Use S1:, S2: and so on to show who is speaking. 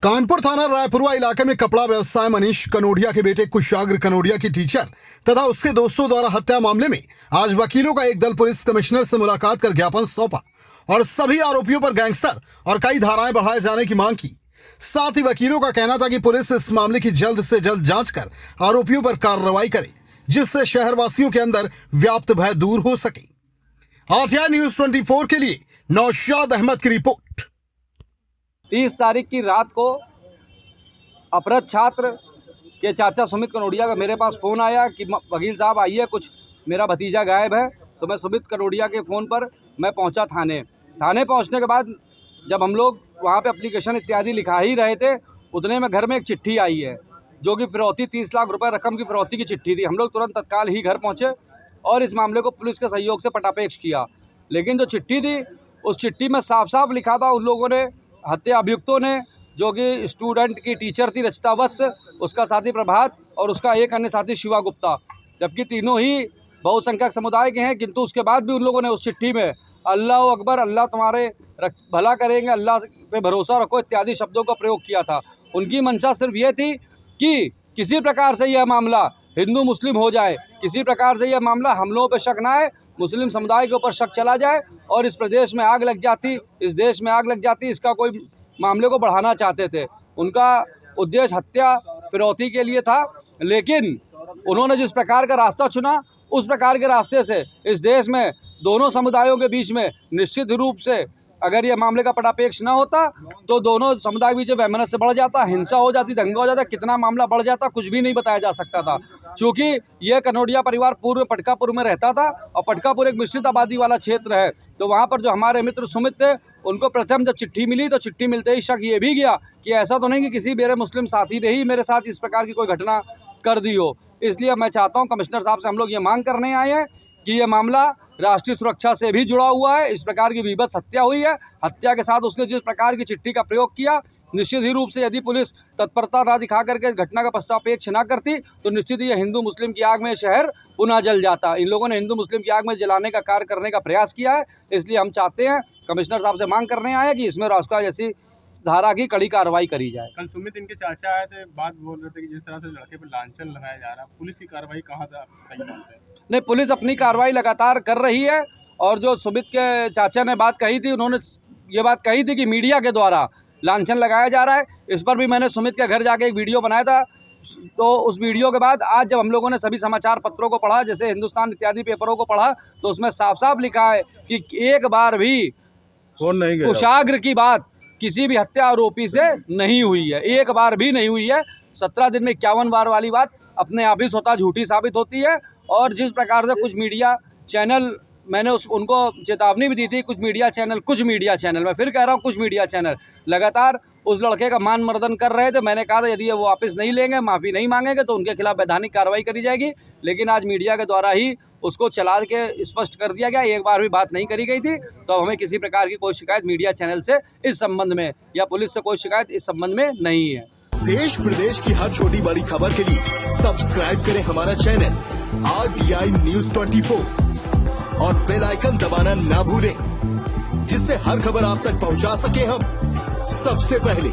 S1: कानपुर थाना रायपुरवा इलाके में कपड़ा व्यवसाय मनीष कनोडिया के बेटे कुशाग्र कनोडिया की टीचर तथा उसके दोस्तों द्वारा हत्या मामले में आज वकीलों का एक दल पुलिस कमिश्नर से मुलाकात कर ज्ञापन सौंपा और सभी आरोपियों पर गैंगस्टर और कई धाराएं बढ़ाए जाने की मांग की। साथ ही वकीलों का कहना था कि पुलिस इस मामले की जल्द से जल्द जांच कर आरोपियों पर कार्रवाई करे, जिससे शहरवासियों के अंदर व्याप्त भय दूर हो सके। आरटीआई न्यूज 24 के लिए नौशाद अहमद की रिपोर्ट।
S2: 30 तारीख की रात को अपहृत छात्र के चाचा सुमित कनोडिया का मेरे पास फ़ोन आया कि वकील साहब आइए, कुछ मेरा भतीजा गायब है। तो मैं सुमित कनोडिया के फ़ोन पर मैं पहुंचा थाने पहुंचने के बाद जब हम लोग वहां पे एप्लीकेशन इत्यादि लिखा ही रहे थे, उतने में घर में एक चिट्ठी आई है जो कि फिरौती 30 लाख रुपए रकम की फिरौती की चिट्ठी थी। हम लोग तुरंत तत्काल ही घर पहुँचे और इस मामले को पुलिस के सहयोग से पटापेश किया। लेकिन जो चिट्ठी थी, उस चिट्ठी में साफ साफ लिखा था उन लोगों ने, हत्या अभियुक्तों ने, जो कि स्टूडेंट की टीचर थी रचिता वत्स, उसका साथी प्रभात और उसका एक अन्य साथी शिवा गुप्ता, जबकि तीनों ही बहुसंख्यक समुदाय के हैं। किंतु उसके बाद भी उन लोगों ने उस चिट्ठी में अल्लाह अकबर, अल्लाह तुम्हारे भला करेंगे, अल्लाह पे भरोसा रखो इत्यादि शब्दों का प्रयोग किया था। उनकी मंशा सिर्फ ये थी कि किसी प्रकार से यह मामला हिंदू मुस्लिम हो जाए, किसी प्रकार से यह मामला हम लोगों पर शक ना आए, मुस्लिम समुदाय के ऊपर शक चला जाए और इस प्रदेश में आग लग जाती, इस देश में आग लग जाती, इसका कोई मामले को बढ़ाना चाहते थे। उनका उद्देश्य हत्या फिरौती के लिए था, लेकिन उन्होंने जिस प्रकार का रास्ता चुना, उस प्रकार के रास्ते से इस देश में दोनों समुदायों के बीच में निश्चित रूप से अगर ये मामले का पटापेश न होता तो दोनों समुदाय के बीच वैमनस्य बढ़ जाता, हिंसा हो जाती, दंगा हो जाता, कितना मामला बढ़ जाता कुछ भी नहीं बताया जा सकता था। क्योंकि ये कनोडिया परिवार पूर्व में पटकापुर में रहता था और पटकापुर एक मिश्रित आबादी वाला क्षेत्र है। तो वहाँ पर जो हमारे मित्र सुमित थे, उनको प्रथम जब चिट्ठी मिली तो चिट्ठी मिलते ही शक ये भी गया कि ऐसा तो नहीं कि किसी मेरे मुस्लिम साथी ने ही मेरे साथ इस प्रकार की कोई घटना कर दी हो। इसलिए मैं चाहता हूँ कमिश्नर साहब से हम लोग ये मांग करने आए हैं कि ये मामला राष्ट्रीय सुरक्षा से भी जुड़ा हुआ है। इस प्रकार की विभत्स हत्या हुई है, हत्या के साथ उसने जिस प्रकार की चिट्ठी का प्रयोग किया, निश्चित ही रूप से यदि पुलिस तत्परता ना दिखा करके घटना का पश्चातापेक्ष न करती तो निश्चित ही हिंदू मुस्लिम की आग में शहर पुनः जल जाता। इन लोगों ने हिंदू मुस्लिम की आग में जलाने का कार्य करने का प्रयास किया है। इसलिए हम चाहते हैं, कमिश्नर साहब से मांग करने आए कि इसमें राष्ट्रीय जैसी धारा की कड़ी कार्रवाई करी जाए।
S3: कल सुमित इनके चाचा आए थे, बात बोल रहे थे कि जिस तरह से लड़के पर लांछन लगाया जा रहा है, पुलिस की कार्रवाई कहाँ था, सही मानते हैं?
S2: नहीं, पुलिस अपनी कार्रवाई लगातार कर रही है और जो सुमित के चाचा ने बात कही थी, उन्होंने ये बात कही थी कि मीडिया के द्वारा लांछन लगाया जा रहा है। इस पर भी मैंने सुमित के घर जाके एक वीडियो बनाया था। तो उस वीडियो के बाद आज जब हम लोगों ने सभी समाचार पत्रों को पढ़ा, जैसे हिंदुस्तान इत्यादि पेपरों को पढ़ा, तो उसमें साफ साफ लिखा है कि एक बार भी कुशाग्र की बात किसी भी हत्या आरोपी से नहीं हुई है, एक बार भी नहीं हुई है। 17 दिन में 51 बार वाली बात अपने आप ही स्वतः झूठी साबित होती है। और जिस प्रकार से कुछ मीडिया चैनल, मैंने उनको चेतावनी भी दी थी, कुछ मीडिया चैनल, मैं फिर कह रहा हूँ, कुछ मीडिया चैनल लगातार उस लड़के का मान मर्दन कर रहे थे। मैंने कहा था यदि वो वापस नहीं लेंगे, माफ़ी नहीं मांगेंगे तो उनके खिलाफ वैधानिक कार्रवाई करी जाएगी। लेकिन आज मीडिया के द्वारा ही उसको चला के स्पष्ट कर दिया गया, एक बार भी बात नहीं करी गई थी। तो अब हमें किसी प्रकार की कोई शिकायत मीडिया चैनल से इस संबंध में या पुलिस से कोई शिकायत इस संबंध में नहीं है।
S1: देश प्रदेश की हर छोटी बड़ी खबर के लिए सब्सक्राइब करें हमारा चैनल RTI News 24 और बेल आइकन दबाना ना भूलें, जिससे हर खबर आप तक पहुंचा सके हम सबसे पहले।